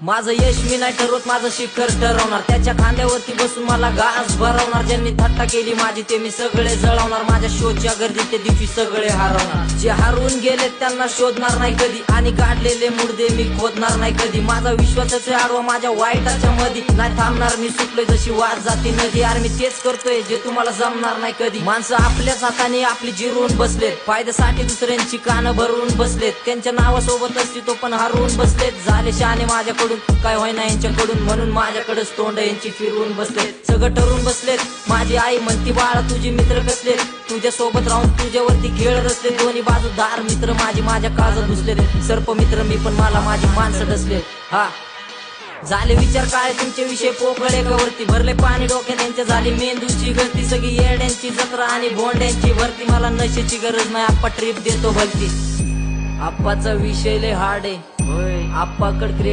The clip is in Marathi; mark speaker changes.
Speaker 1: माझं यश मी नाही ठरवत, माझं शिखर ठरवणार. त्याच्या खांद्यावरती बसून मला घास भरवणार. ज्यांनी थट्टा केली माझी ते मी सगळे जळवणार. माझ्या शोच्या गर्दीत त्या दिवशी सगळे हरवणार. जे हरवून गेले त्यांना शोधणार नाही कधी, आणि काढलेले मुर्दे मी खोदणार नाही कधी. माझा विश्वासाचे आडवा माझ्या वाईटाच्या मध्ये नाही थांबणार मी. सुटलोय जशी वाट जाती नदी, यार मी तेच करतोय जे तुम्हाला जमणार नाही कधी. माणसं आपल्याच हाताने आपली जिरवून बसलेत, फायद्यासाठी दुसऱ्यांची कानं भरवून बसलेत. त्यांच्या नावासोबत असती तो पण हरवून बसलेत. झाले शहाणे माझ्याकडून काय होईना यांच्याकडून, म्हणून माझ्याकडेच तोंड यांची फिरवून बसलेत. सगळं ठरवून बसलेत. माझी आई म्हणती बाळा तुझे मित्र कसले, तुझ्या सोबत राहून तुझ्यावरती खेळ रचले. दोन्ही बाजू दार मित्र माझी माझ्या काळजात घुसले. सर्प मित्र मी पण मला माझी माणसं डसले. हा झाले विचार काय तुमचे विषय पोकळ एकावरती, भरले पाणी डोक्यात त्यांच्या. झाली मेंदूची गळती, सगळी येड्यांची जत्रा आणि भोंड्यांची भरती. मला नशेची गरज नाही, आप्पा ट्रिप देतो भलती. आप्पाचा विषय लय हार्ड आहे, आप्पाकड क्रेडिट